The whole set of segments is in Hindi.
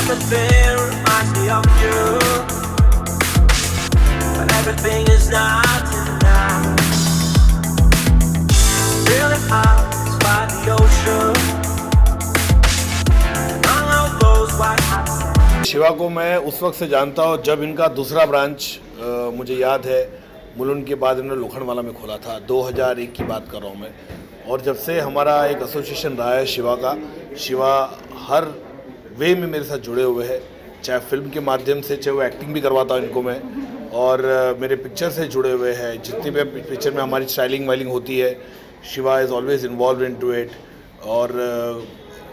Everything reminds me of you, but everything is not enough. Really hard by the ocean, none of those white hats. Shiva को मैं उस वक्त से जानता हूँ जब इनका दूसरा ब्रांच मुझे याद है मुलुंड के बाद इन्होंने लोखंडवाला में खोला था। 2001 की बात कर रहा हूँ मैं। और जब से हमारा एक एसोसिएशन रहा है शिवा का, शिवा हर वे में मेरे साथ जुड़े हुए हैं, चाहे फिल्म के माध्यम से, चाहे वो एक्टिंग भी करवाता हूँ इनको मैं, और मेरे पिक्चर से जुड़े हुए हैं। जितनी भी पिक्चर में हमारी स्टाइलिंग वाइलिंग होती है, Shiva is always involve into it.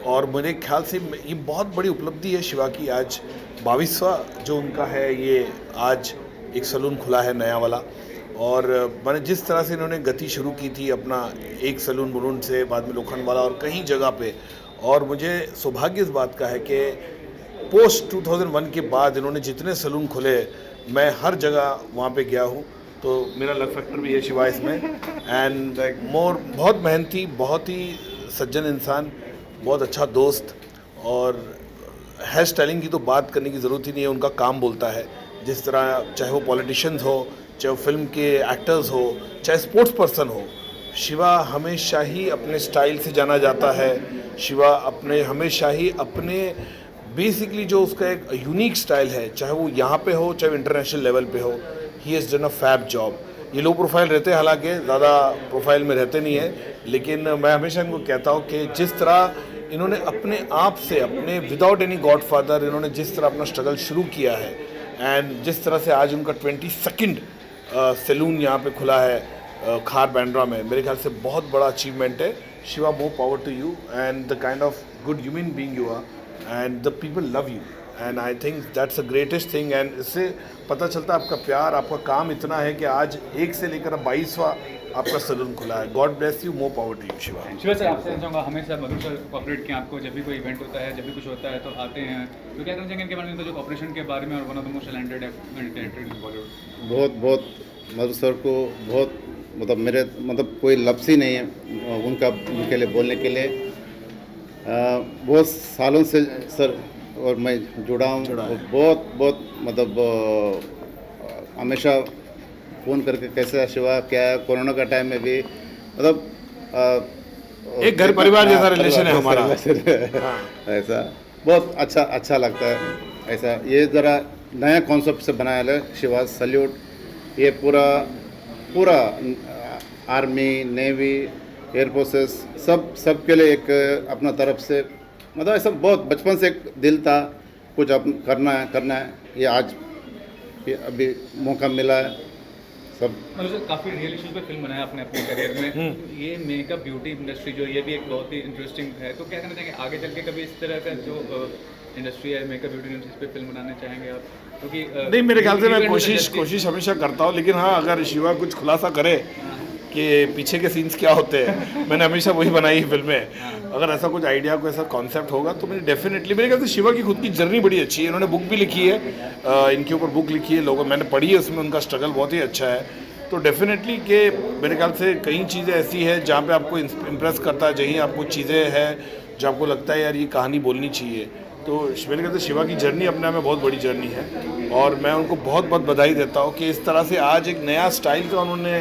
और मेरे ख्याल से ये बहुत बड़ी उपलब्धि है शिवा की। आज 22वां जो उनका है, ये आज एक सलून खुला है नया वाला। और मैंने जिस तरह से इन्होंने गति शुरू की थी अपना, एक सलून मुलुंड से, बाद में लोखंडवाला और कई जगह पे, और मुझे सौभाग्य इस बात का है कि पोस्ट 2001 के बाद इन्होंने जितने सैलून खुले मैं हर जगह वहाँ पे गया हूँ, तो मेरा लक फैक्टर भी है शिवा इसमें। एंड बहुत मेहनती, बहुत ही सज्जन इंसान, बहुत अच्छा दोस्त। और हेयर स्टाइलिंग की तो बात करने की ज़रूरत ही नहीं है, उनका काम बोलता है। जिस तरह चाहे वो पॉलिटिशियंस हो, चाहे वो फिल्म के एक्टर्स हो, चाहे स्पोर्ट्स पर्सन हो, शिवा हमेशा ही अपने स्टाइल से जाना जाता है। शिवा हमेशा ही अपने बेसिकली जो उसका एक यूनिक स्टाइल है, चाहे वो यहाँ पे हो चाहे इंटरनेशनल लेवल पे हो, he has done a fab job. ये लो प्रोफाइल रहते हैं, हालांकि ज़्यादा प्रोफाइल में रहते नहीं है, लेकिन मैं हमेशा इनको कहता हूँ कि जिस तरह इन्होंने अपने आप से, अपने विदाउट एनी गॉडफादर, इन्होंने जिस तरह अपना स्ट्रगल शुरू किया है एंड जिस तरह से आज उनका 22nd सैलून यहाँ पे खुला है खार बैंड्रा में, मेरे ख्याल से बहुत बड़ा अचीवमेंट है। Shiva, more power to you and the kind of good human being you are and the people love you and I think that's a greatest thing. And इससे पता चलता है आपका प्यार, आपका काम इतना है कि आज 1 से लेकर 22वां आपका सैलून खुला है। God bless you, more power to you Shiva. Shiva sir, आपसे चाहूँगा, हमेशा मधु सर कॉपरेट किया आपको, जब भी कोई इवेंट होता है, जब भी कुछ होता है तो आते हैं, तो क्या कहना चाहेंगे इनके बारे में, तो जो कॉपरेशन के बारे में, और one of the most talented इन बॉलीवुड। बहुत बहुत मधु सर को बहुत मतलब कोई लफ्ज़ ही नहीं है उनके लिए बोलने के लिए। बहुत सालों से सर और मैं जुड़ा हूँ, बहुत मतलब हमेशा फ़ोन करके कैसे शिवा क्या है, कोरोना का टाइम में भी मतलब एक घर परिवार जैसा रिलेशन है हमारा। ऐसा बहुत अच्छा लगता है। ऐसा ये ज़रा नया कॉन्सेप्ट से बनाया है शिवा, सल्यूट। ये पूरा आर्मी, नेवी, एयर फोर्सेस सब के लिए एक अपना तरफ से मतलब ऐसा बहुत बचपन से एक दिल था, कुछ अब करना है। ये आज ये अभी मौका मिला है सब। मतलब काफ़ी रियल इशू पे फिल्म बनाया आपने अपने करियर में। ये मेकअप ब्यूटी इंडस्ट्री जो ये भी एक बहुत ही इंटरेस्टिंग है, तो क्या कहना चाहेंगे आगे चल के कभी इस तरह का जो इंडस्ट्री है मेकअप ब्यूटी इंडस्ट्री पे फिल्म बनाना चाहेंगे आप? क्योंकि नहीं, मेरे ख्याल से मैं कोशिश हमेशा करता हूँ, लेकिन हाँ, अगर शिवा कुछ खुलासा करे कि पीछे के सीन्स क्या होते हैं, मैंने हमेशा वही बनाई है फिल्में। अगर ऐसा कुछ आइडिया, कोई ऐसा कॉन्सेप्ट होगा तो मैंने डेफिनेटली, मेरे ख्याल से शिवा की खुद की जर्नी बड़ी अच्छी है। इन्होंने बुक भी लिखी है, इनके ऊपर बुक लिखी है, लोगों मैंने पढ़ी है, उसमें उनका स्ट्रगल बहुत ही अच्छा है। तो डेफिनेटली कि मेरे ख्याल से कई चीज़ें ऐसी है जहाँ पे आपको इम्प्रेस करता है, जहीं आपको चीज़ें हैं जो आपको लगता है यार ये कहानी बोलनी चाहिए। तो मेरे ख्याल से शिवा की जर्नी अपने आप में बहुत बड़ी जर्नी है और मैं उनको बहुत बधाई देता हूँ कि इस तरह से आज एक नया स्टाइल का उन्होंने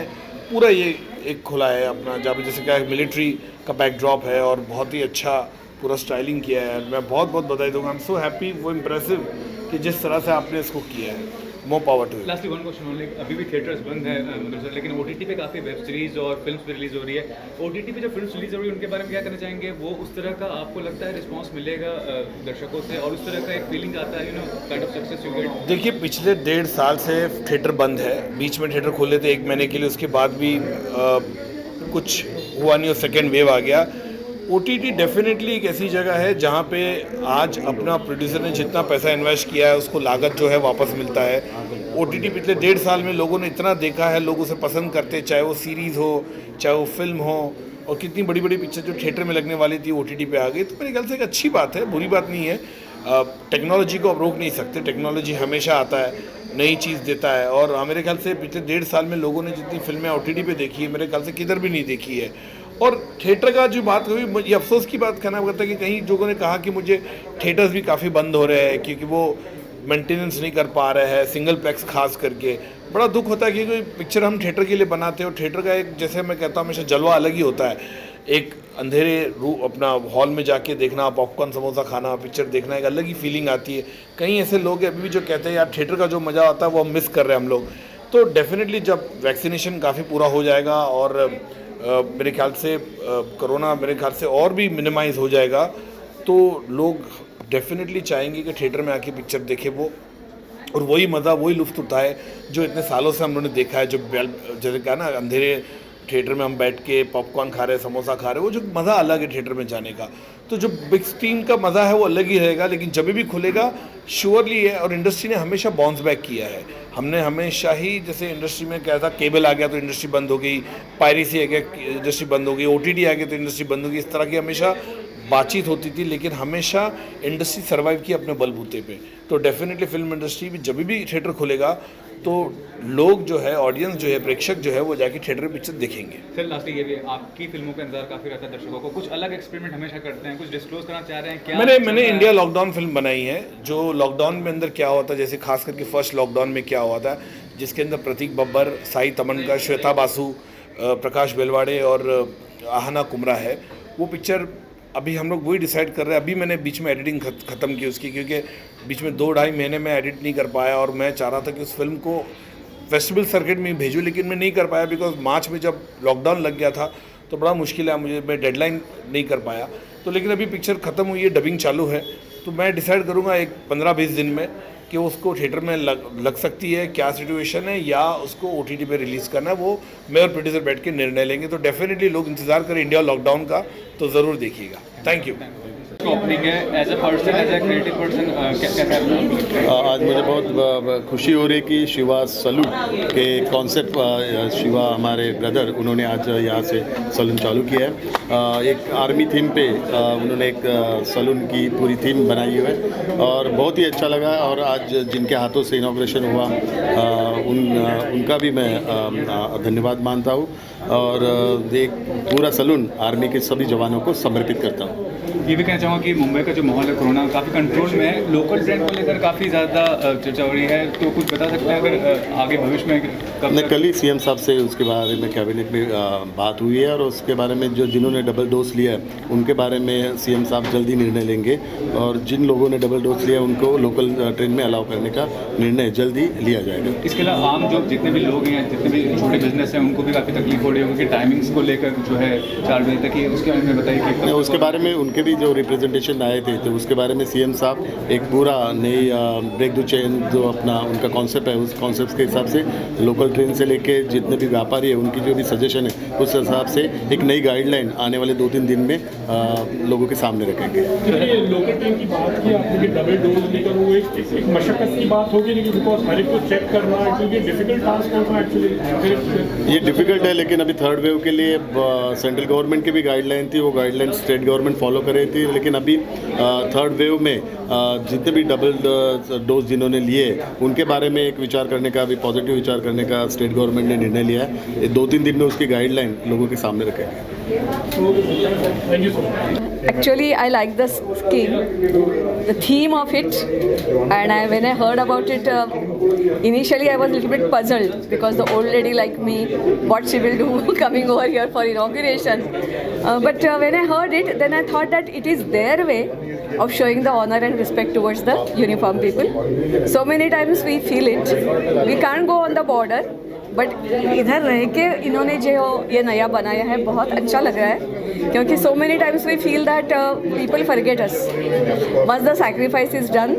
पूरा ये एक खुला है अपना, जहाँ पे जैसे क्या मिलिट्री का बैकड्रॉप है और बहुत ही अच्छा पूरा स्टाइलिंग किया है। मैं बहुत बधाई दूंगा। आई एम सो हैप्पी, वो इम्प्रेसिव कि जिस तरह से आपने इसको किया है। More power to you. Lastly one question only, अभी भी थिएटर्स बंद है मतलब सर, लेकिन OTT पे काफ़ी वेब सीरीज और फिल्म्स भी रिलीज हो रही है। OTT पे जो फिल्म रिलीज हो रही है उनके बारे में क्या कहना चाहेंगे? वो उस तरह का आपको लगता है रिस्पांस मिलेगा दर्शकों से, और उस तरह का एक फीलिंग आता है kind of success you get? देखिए, पिछले 1.5 साल से थिएटर बंद है। बीच में थिएटर खोले थे 1 महीने के लिए, उसके बाद भी कुछ हुआ नहीं और सेकेंड वेव आ गया। OTT डेफिनेटली एक ऐसी जगह है जहाँ पे आज अपना प्रोड्यूसर ने जितना पैसा इन्वेस्ट किया है उसको लागत जो है वापस मिलता है। OTT पिछले 1.5 साल में लोगों ने इतना देखा है, लोग उसे पसंद करते हैं, चाहे वो सीरीज़ हो चाहे वो फिल्म हो, और कितनी बड़ी पिक्चर जो थिएटर में लगने वाली थी OTT पे आ गई। तो मेरे ख्याल से एक अच्छी बात है, बुरी बात नहीं है। टेक्नोलॉजी को आप रोक नहीं सकते, टेक्नोलॉजी हमेशा आता है, नई चीज़ देता है। और मेरे ख्याल से पिछले 1.5 साल में लोगों ने जितनी फिल्में OTT पे देखी है, मेरे ख्याल से किधर भी नहीं देखी है। और थिएटर का जो बात हुई, ये अफसोस की बात कहना पड़ता है कि कहीं लोगों ने कहा कि मुझे थिएटर्स भी काफ़ी बंद हो रहे हैं क्योंकि वो मेंटेनेंस नहीं कर पा रहे हैं, सिंगल प्लेक्स खास करके। बड़ा दुख होता है कि कोई पिक्चर हम थिएटर के लिए बनाते हैं और थिएटर का एक, जैसे मैं कहता हूँ हमेशा, जलवा अलग ही होता है। एक अंधेरे अपना हॉल में जाके देखना, पॉपकॉर्न समोसा खाना, पिक्चर देखना, एक अलग ही फीलिंग आती है। कई ऐसे लोग अभी भी जो कहते हैं यार थिएटर का जो मज़ा आता है वो हम मिस कर रहे हैं हम लोग। तो डेफिनेटली जब वैक्सीनेशन काफ़ी पूरा हो जाएगा और मेरे ख्याल से कोरोना मेरे ख्याल से और भी मिनिमाइज़ हो जाएगा, तो लोग डेफिनेटली चाहेंगे कि थिएटर में आके पिक्चर देखे वो, और वही मज़ा, वही लुत्फ़ उठाए जो इतने सालों से हम लोगों ने देखा है। जो जैसे कहा ना, अंधेरे थिएटर में हम बैठ के पॉपकॉर्न खा रहे हैं, समोसा खा रहे हैं, वो जो मज़ा अलग है थिएटर में जाने का। तो जो बिग स्क्रीन का मज़ा है वो अलग ही रहेगा, लेकिन जब भी खुलेगा श्योरली है। और इंडस्ट्री ने हमेशा बाउंस बैक किया है। हमने हमेशा ही, जैसे इंडस्ट्री में क्या था, केबल आ गया तो इंडस्ट्री बंद हो गई, पायरेसी आ गया इंडस्ट्री बंद हो गई, OTT आ गया तो इंडस्ट्री बंद हो गई। इस तरह की हमेशा बातचीत होती थी, लेकिन हमेशा इंडस्ट्री सर्वाइव की अपने बलबूते पे। तो डेफिनेटली फिल्म इंडस्ट्री भी जब भी थिएटर खुलेगा तो लोग जो है, ऑडियंस जो है, प्रेक्षक जो है, वो जाके थिएटर में पिक्चर देखेंगे। सर लास्टली ये भी आपकी फिल्मों का इंतजार काफ़ी रहता है दर्शकों को, कुछ अलग एक्सपेरिमेंट हमेशा करते हैं, कुछ डिस्क्लोज करना चाह रहे हैं क्या? मैंने इंडिया लॉकडाउन फिल्म बनाई है, जो लॉकडाउन में अंदर क्या हुआ था, जैसे खास करके फर्स्ट लॉकडाउन में क्या हुआ था, जिसके अंदर प्रतीक बब्बर, साई तमनकर, श्वेता बासु, प्रकाश बेलवाड़े और आहना कुमरा है। वो पिक्चर अभी हम लोग वही डिसाइड कर रहे हैं। अभी मैंने बीच में एडिटिंग ख़त्म की उसकी, क्योंकि बीच में 2-2.5 महीने में एडिट नहीं कर पाया, और मैं चाह रहा था कि उस फिल्म को फेस्टिवल सर्किट में भेजूँ, लेकिन मैं नहीं कर पाया बिकॉज मार्च में जब लॉकडाउन लग गया था तो बड़ा मुश्किल है मुझे, मैं डेडलाइन नहीं कर पाया। तो लेकिन अभी पिक्चर ख़त्म हुई है, डबिंग चालू है, तो मैं डिसाइड करूँगा एक 15-20 दिन में कि उसको थिएटर में लग सकती है, क्या सिचुएशन है, या उसको OTT पे रिलीज़ करना है, वो मैं और प्रोड्यूसर बैठ के निर्णय लेंगे। तो डेफिनेटली लोग इंतज़ार करें इंडिया लॉकडाउन का, तो ज़रूर देखिएगा। Thank you. ओपनिंग है, as a person, as a creative person, कैसा है? आज मुझे बहुत खुशी हो रही है कि शिवा सलून के कॉन्सेप्ट, शिवा हमारे ब्रदर, उन्होंने आज यहाँ से सलून चालू किया है। एक आर्मी थीम पे उन्होंने एक सलून की पूरी थीम बनाई हुई है और बहुत ही अच्छा लगा। और आज जिनके हाथों से इनॉग्रेशन हुआ उनका भी मैं धन्यवाद मानता हूँ, और एक पूरा सलून आर्मी के सभी जवानों को समर्पित करता हूँ। ये भी कहना चाहूँगा कि मुंबई का जो माहौल है कोरोना काफ़ी कंट्रोल में है, लोकल ट्रेंड को लेकर काफ़ी ज़्यादा चर्चा हो रही है, तो कुछ बता सकते हैं अगर आगे भविष्य में कब? कल ही CM साहब से उसके बारे में कैबिनेट में बात हुई है, और उसके बारे में जिन्होंने डबल डोज लिया है उनके बारे में CM साहब जल्दी निर्णय लेंगे, और जिन लोगों ने डबल डोज लिया उनको लोकल ट्रेन में अलाउ करने का निर्णय जल्दी लिया जाएगा। इसके अलावा आम जो जितने भी लोग हैं, जितने भी छोटे बिजनेस हैं, उनको भी काफ़ी तकलीफ हो रही होगी कि टाइमिंग्स को लेकर जो है 4 बजे तक ही, उसके बारे में बताइए कि उसके बारे में उनके भी जो रिप्रेजेंटेशन आए थे, तो उसके बारे में CM साहब एक पूरा नई ब्रेक द चेन जो अपना उनका कॉन्सेप्ट है, उस कॉन्सेप्ट के हिसाब से लोकल ट्रेन से लेके जितने भी व्यापारी है उनकी जो भी सजेशन है उस हिसाब से एक नई गाइडलाइन आने वाले 2-3 दिन में लोगों के सामने रखेंगे। लोकल ट्रेन की बात की आपने, डबल डोज लेकर वो एक मशक्कत की बात होगी, लेकिन बिकॉज हर एक को चेक करना डिफिकल्ट टास्क होगा एक्चुअली। ये डिफिकल्ट है, लेकिन अभी थर्ड वेव के लिए सेंट्रल गवर्नमेंट की भी गाइडलाइन थी, वो गाइडलाइन स्टेट गवर्नमेंट फॉलो कर रही थी, लेकिन अभी थर्ड वेव में जितने भी डबल डोज जिन्होंने लिए उनके बारे में एक विचार करने का, भी पॉजिटिव विचार करने का स्टेट गवर्नमेंट ने निर्णय लिया है। 2-3 दिन में उसकी गाइडलाइन लोगों के सामने रखेंगे। Actually, I like the scheme, the theme of it, and when I heard about it, initially I was a little bit puzzled because the old lady like me, what she will do coming over here for inauguration. But when I heard it, then I thought that it is their way of showing the honor and respect towards the uniform people. So many times we feel it. We can't go on the border. But इधर रह के इन्होंने जो ये नया बनाया है बहुत अच्छा लग रहा है, क्योंकि so many times we feel that people forget us once the sacrifice is done.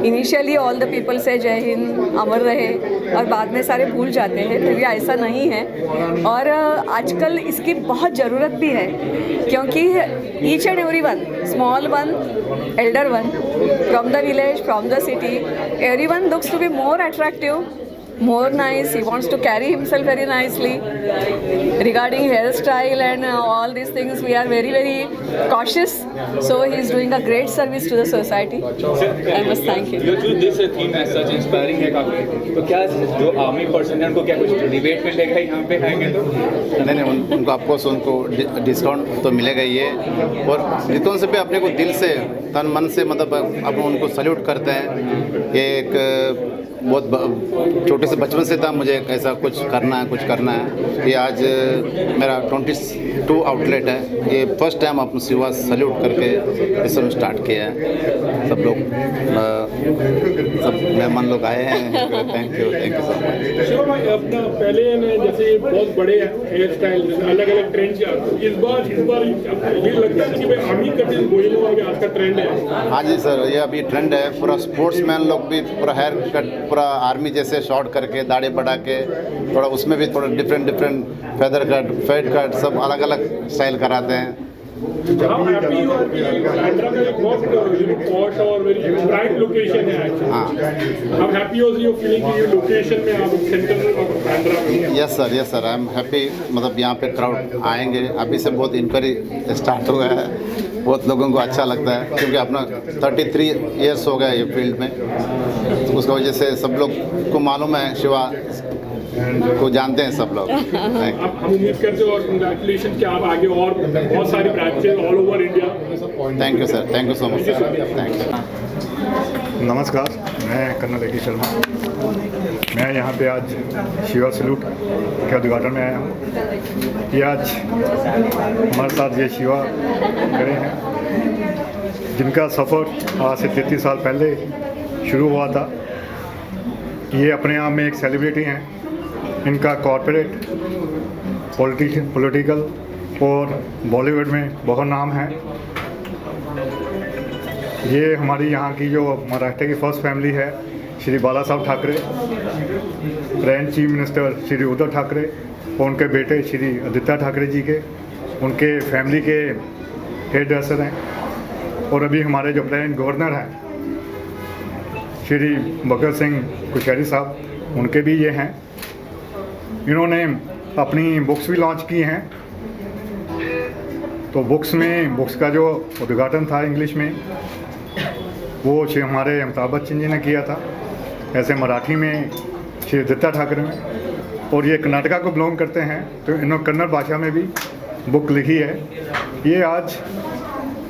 Initially all the people say Jai Hind, अमर रहे, और बाद में सारे भूल जाते हैं, फिर भी ऐसा नहीं है। और आजकल इसकी बहुत ज़रूरत भी है, क्योंकि each and every one, small one, elder one, from the village, from the city, every one looks to be more attractive, more nice. He wants to carry himself very nicely. Regarding hairstyle and all these things, we are very, very cautious. So he is doing a great service to the society. I must thank him. This theme as such inspiring है काफी, तो क्या जो आर्मी पर्सन है उनको क्या कुछ डिबेट मिलेगा यहाँ पे आएंगे तो? नहीं, उनको ऑफकोर्स उनको डिस्काउंट तो मिलेगा ही है, और जितों से भी अपने को दिल से, तन मन से, मतलब अब उनको सल्यूट करते हैं। ये एक बहुत छोटे से बचपन से था मुझे ऐसा कुछ करना है। ये आज मेरा 22 आउटलेट है, ये फर्स्ट टाइम आप शिवा सल्यूट करके इस समय स्टार्ट किया है। सब लोग सब मेहमान लोग आए हैं, thank you so much. Shiva भाई, अपना पहले जैसे बहुत बड़े हेयर स्टाइल, अलग अलग ट्रेंड, इस बार ये लगता है कि भाई आर्मी का आज का ट्रेंड है। हाँ जी सर, ये अभी ट्रेंड है, पूरा स्पोर्ट्समैन लोग भी पूरा हेयर कट, पूरा आर्मी जैसे शॉर्ट करके, दाढ़ी बढ़ा के, थोड़ा उसमें भी थोड़ा different feather cut, fade cut, सब अलग अलग स्टाइल कराते हैं। How happy you are कि बांद्रा में एक बहुत posh और very bright location है actually. How happy you are feeling कि ये location में आप सेंटर ऑफ बांद्रा में. Yes sir I am happy. मतलब यहाँ पे क्राउड आएंगे, अभी से बहुत इंक्वायरी स्टार्ट हो गया है, बहुत लोगों को अच्छा लगता है क्योंकि अपना 33 इयर्स हो गया ये फील्ड में, तो उसकी वजह से सब लोग को मालूम है, शिवा को जानते हैं सब लोग। हम उम्मीद करते हैं और कंग्रेचुलेशन कि आप आगे और बहुत सारी branches all over India. Thank you sir, thank you so much sir, thank you. नमस्कार, मैं कर्नल एकी शर्मा। मैं यहाँ पे आज शिवा सैल्यूट के उद्घाटन में आया हूँ। ये आज हमारे साथ ये शिवा खड़े हैं जिनका सफ़र आज से 33 साल पहले शुरू हुआ था। ये अपने आप में एक सेलिब्रिटी हैं। इनका कॉर्पोरेट, पॉलिटिकल और बॉलीवुड में बहुत नाम है। ये हमारी यहाँ की जो महाराष्ट्र की फर्स्ट फैमिली है, श्री बाला साहब Thackeray, present chief minister Shri Uddhav Thackeray और उनके बेटे श्री आदित्य ठाकरे जी के, उनके फैमिली के हेड ड्रेसर हैं। और अभी हमारे जो प्रेजेंट गवर्नर हैं श्री भगत सिंह कोश्यारी साहब, उनके भी ये हैं। इन्होंने अपनी बुक्स भी लॉन्च की हैं। तो बुक्स का जो उद्घाटन था इंग्लिश में, वो हमारे अमिताभ बच्चन जी ने किया था, ऐसे मराठी में श्री आदित्य ठाकरे में, और ये कर्नाटका को बिलोंग करते हैं तो इन्होंने कन्नड़ भाषा में भी बुक लिखी है। ये आज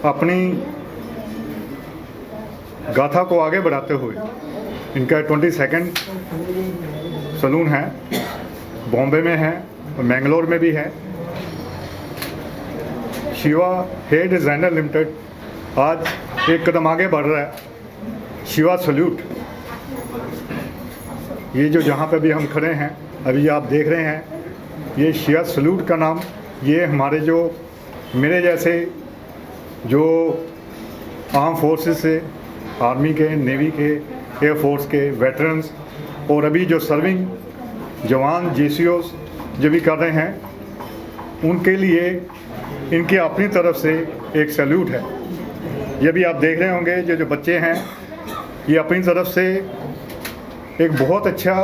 अपनी गाथा को आगे बढ़ाते हुए, इनका 22nd सलून है, बॉम्बे में है और मैंगलोर में भी है। शिवा हेयर डिज़ाइनर लिमिटेड आज एक कदम आगे बढ़ रहा है। शिवा सैल्यूट, ये जो जहाँ पे भी हम खड़े हैं अभी आप देख रहे हैं, ये शिवा सैल्यूट का नाम, ये हमारे जो मेरे जैसे जो आर्म फोर्सेस से, आर्मी के, नेवी के, एयरफोर्स के वेटरन्स और अभी जो सर्विंग जवान JCOs जो भी कर रहे हैं, उनके लिए इनकी अपनी तरफ से एक सैल्यूट है। ये भी आप देख रहे होंगे जो बच्चे हैं, ये अपनी तरफ से एक बहुत अच्छा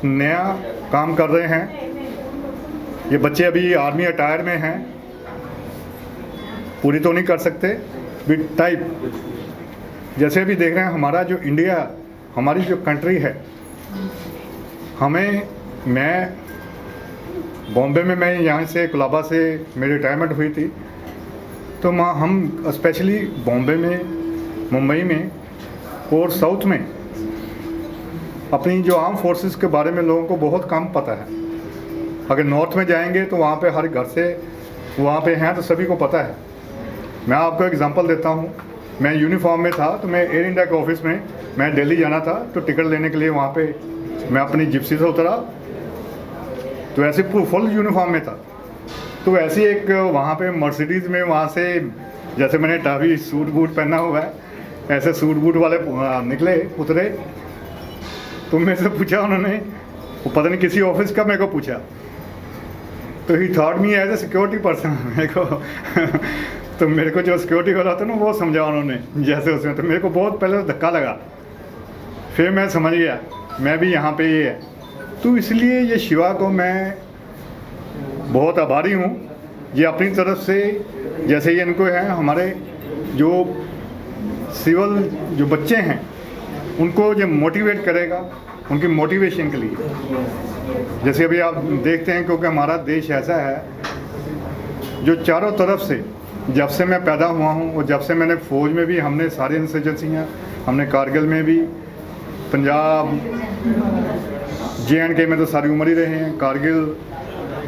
नया काम कर रहे हैं। ये बच्चे अभी आर्मी अटायर में हैं, पूरी तो नहीं कर सकते विद टाइप। जैसे भी देख रहे हैं, हमारा जो इंडिया, हमारी जो कंट्री है, मैं बॉम्बे में, मैं यहाँ से कोलाबा से मेरी रिटायरमेंट हुई थी, तो हम स्पेशली बॉम्बे में, मुंबई में और साउथ में अपनी जो आर्म फोर्सेस के बारे में लोगों को बहुत कम पता है। अगर नॉर्थ में जाएंगे तो वहाँ पे हर घर से वहाँ पे हैं तो सभी को पता है। मैं आपको एग्जांपल देता हूँ। मैं यूनिफॉर्म में था तो मैं एयर इंडिया के ऑफिस में, मैं दिल्ली जाना था तो टिकट लेने के लिए वहाँ पे मैं अपनी जिप्सी से उतरा, तो ऐसे फुल यूनिफॉर्म में था। तो ऐसी एक वहाँ पे मर्सिडीज़ में, वहाँ से जैसे मैंने टावी सूट बूट पहना हुआ है, ऐसे सूट बूट वाले निकले, उतरे, तो मेरे से पूछा उन्होंने, वो पता नहीं किसी ऑफिस का, मेरे को पूछा, तो he thought me as a security person. मेरे को तो मेरे को जो सिक्योरिटी वाला था ना, वो समझा उन्होंने जैसे उसमें, तो मेरे को बहुत पहले धक्का लगा, फिर मैं समझ गया मैं भी यहाँ पे ये है। तो इसलिए ये शिवा को मैं बहुत आभारी हूँ। ये अपनी तरफ से, जैसे ये इनको है, हमारे जो सिविल जो बच्चे हैं उनको ये मोटिवेट करेगा, उनकी मोटिवेशन के लिए। जैसे अभी आप देखते हैं, क्योंकि हमारा देश ऐसा है जो चारों तरफ से, जब से मैं पैदा हुआ हूँ और जब से मैंने फ़ौज में भी, हमने सारी इंसर्जेंसियाँ, हमने कारगिल में भी, पंजाब JNK में तो सारी उम्र ही रहे हैं, कारगिल,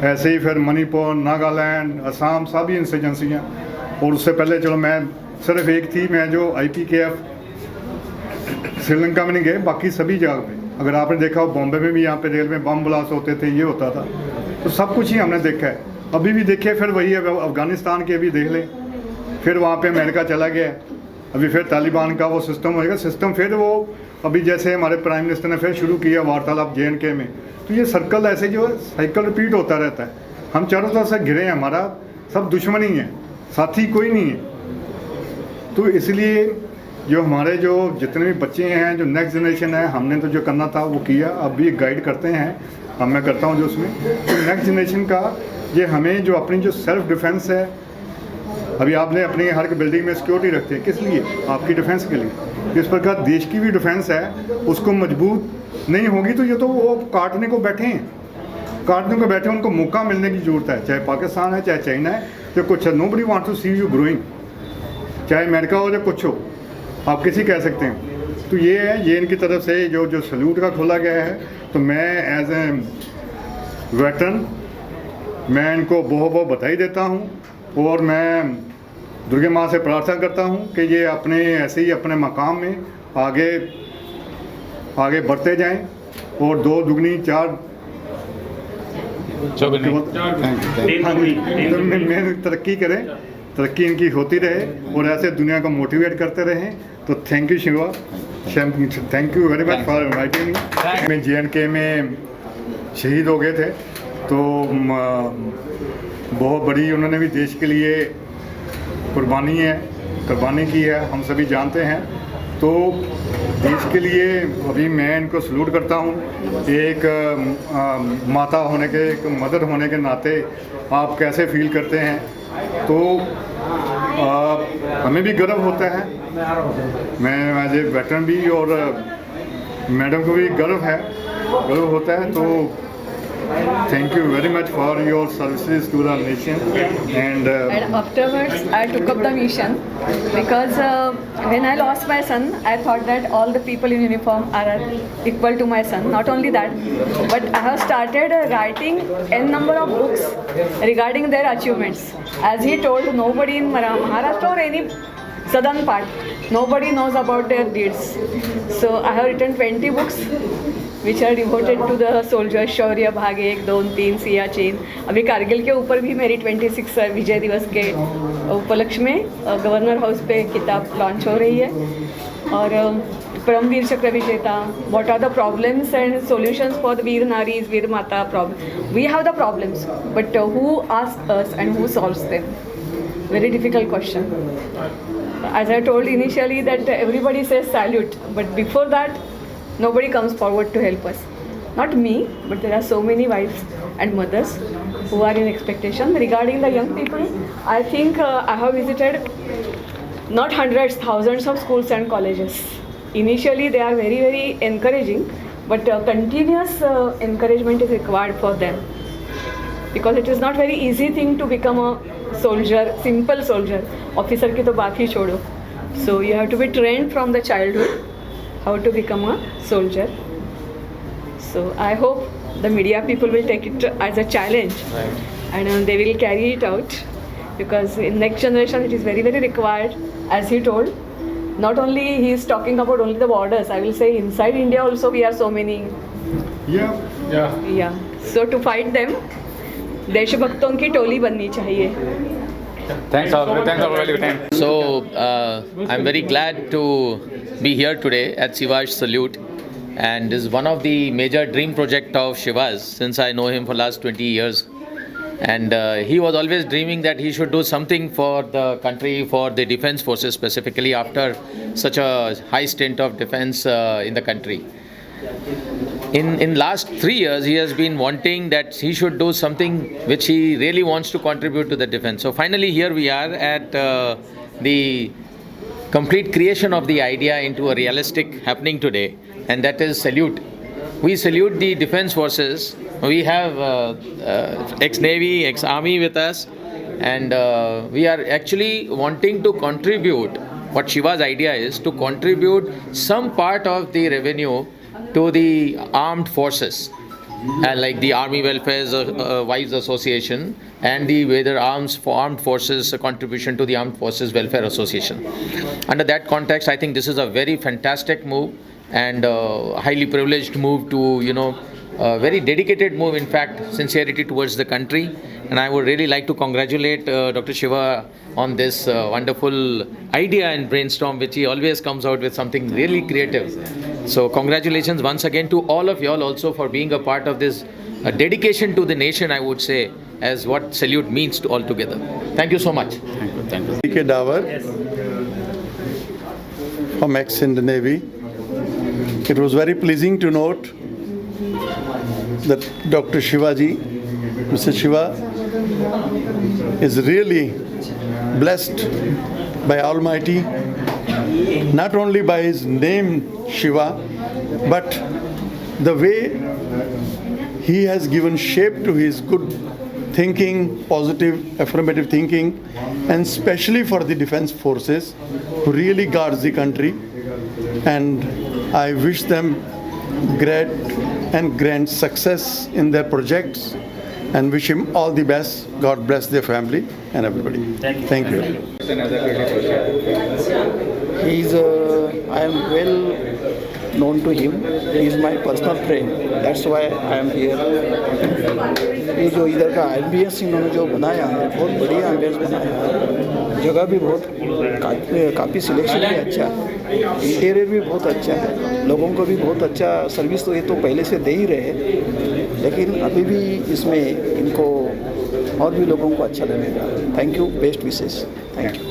ऐसे ही फिर मणिपुर, नागालैंड, असम, सभी इंसर्जेंसियाँ। और उससे पहले चलो मैं सिर्फ एक थी, मैं जो IPKF श्रीलंका में नहीं गए, बाकी सभी जगह पे अगर आपने देखा हो, बॉम्बे में भी यहाँ पे रेल में बम ब्लास्ट होते थे, ये होता था, तो सब कुछ ही हमने देखा है। अभी भी देखिए, फिर वही है अफ़गानिस्तान के, अभी देख लें, फिर वहाँ पे अमेरिका चला गया, अभी फिर तालिबान का वो सिस्टम होएगा, सिस्टम फिर वो अभी जैसे हमारे प्राइम मिनिस्टर ने फिर शुरू किया वार्तालाप JNK में। तो ये सर्कल ऐसे जो साइकिल रिपीट होता रहता है। हम चारों तरफ से घिरे हैं, हमारा सब दुश्मनी है, साथी कोई नहीं है। तो इसलिए जो हमारे जो जितने भी बच्चे हैं, जो नेक्स्ट जनरेशन है, हमने तो जो करना था वो किया, अब भी गाइड करते हैं, अब मैं करता हूँ जो उसमें। तो नेक्स्ट जनरेशन का ये हमें जो अपनी जो सेल्फ डिफेंस है, अभी आपने अपनी हर एक बिल्डिंग में सिक्योरिटी रखते हैं, किस लिए? आपकी डिफेंस के लिए। इस प्रकार देश की भी डिफेंस है, उसको मजबूत नहीं होगी तो ये तो वो काटने को बैठे हैं, काटने को बैठे, उनको मौका मिलने की ज़रूरत है। चाहे पाकिस्तान है, चाहे चाइना है, तो कुछ है, nobody want to see you growing, चाहे अमेरिका हो या कुछ हो, आप किसी कह सकते हैं। तो ये है, ये इनकी तरफ से जो सल्यूट का खोला गया है। तो मैं एज ए वेटरन मैं इनको बहुत बहुत बधाई देता हूँ और मैं दुर्गा माँ से प्रार्थना करता हूँ कि ये अपने ऐसे ही अपने मकाम में आगे आगे बढ़ते जाएं और 2 दुगनी 4 में तरक्की करें, तरक्की इनकी होती रहे और ऐसे दुनिया को मोटिवेट करते रहें। तो thank you Shiva, thank you very much for inviting me. मैं JNK में शहीद हो गए थे, तो बहुत बड़ी उन्होंने भी देश के लिए कुर्बानी की है, हम सभी जानते हैं। तो देश के लिए अभी मैं इनको सल्यूट करता हूँ। एक माता होने के, एक मदर होने के नाते आप कैसे फील करते हैं? तो हमें भी गर्व होता है, मैं एज ए वेटरन भी, और मैडम को भी गर्व होता है। तो thank you very much for your services to the nation. And afterwards I took up the mission because when I lost my son, I thought that all the people in uniform are equal to my son. Not only that, but I have started writing n number of books regarding their achievements. As he told, nobody in Maharashtra or any southern part, nobody knows about their deeds. So I have written 20 books which are devoted to the soldiers, शौर्य भाग 1, 2, 3, सियाचिन। अभी कारगिल के ऊपर भी मेरी 26 विजय दिवस के उपलक्ष्य में गवर्नर हाउस पे किताब लॉन्च हो रही है। और परमवीर चक्र विजेता, what are the problems and solutions for the Veer नारीज, Veer Mata problem. We have the problems, but who asks us and who solves them? Very difficult question. As I told initially that everybody says salute, but before that nobody comes forward to help us. Not me, but there are so many wives and mothers who are in expectation. Regarding the young people, I think I have visited not hundreds, thousands of schools and colleges. Initially they are very, very encouraging, but continuous encouragement is required for them. Because it is not very easy thing to become a soldier, simple soldier. Officer की तो बात ही छोड़ो. So you have to be trained from the childhood how to become a soldier. So I hope the media people will take it as a challenge, and they will carry it out, because in next generation it is very, very required. As he told, not only he is talking about only the borders, I will say inside India also we are so many. Yeah. So to fight them, देशभक्तों की टोली बननी चाहिए. Thanks all for your time. So, I'm very glad to be here today at Shiva's Salute, and this is one of the major dream project of Shiva's since I know him for last 20 years. And he was always dreaming that he should do something for the country, for the defense forces specifically after such a high stint of defense in the country. In last 3 years, he has been wanting that he should do something which he really wants to contribute to the defense. So finally, here we are at the complete creation of the idea into a realistic happening today, and that is salute. We salute the defense forces. We have ex-Navy, ex-Army with us, and we are actually wanting to contribute. What Shiva's idea is to contribute some part of the revenue to the armed forces, like the Army Welfare Wives Association and the Whether Armed Forces contribution to the Armed Forces Welfare Association. Under that context, I think this is a very fantastic move and highly privileged move to, very dedicated move, in fact, sincerity towards the country. And I would really like to congratulate Dr. Shiva on this wonderful idea and brainstorm, which he always comes out with something really creative. So congratulations once again to all of y'all also for being a part of this a dedication to the nation, I would say, as what Salute means to all together. Thank you so much. Thank you. DK Dawar from ex-Indian Navy. It was very pleasing to note that Dr. Shivaji, Mr. Shiva, is really blessed by Almighty, not only by his name Shiva, but the way he has given shape to his good thinking, positive, affirmative thinking, and especially for the defense forces who really guards the country. And I wish them great and grand success in their projects and wish him all the best. God bless their family and everybody. Thank you. I am well known to him. He is my personal friend. That's why I am here. ये जो इधर का एम्बियंस इन्होंने जो बनाया है, बहुत बढ़िया एम्बियंस बनाया है। जगह भी बहुत काफ़ी सिलेक्शन भी अच्छा है, इंटीरियर भी बहुत अच्छा है, लोगों को भी बहुत अच्छा सर्विस तो ये तो पहले से दे ही रहे हैं, लेकिन अभी भी इसमें इनको और भी लोगों को अच्छा लगेगा। Thank you, best wishes. Thank you.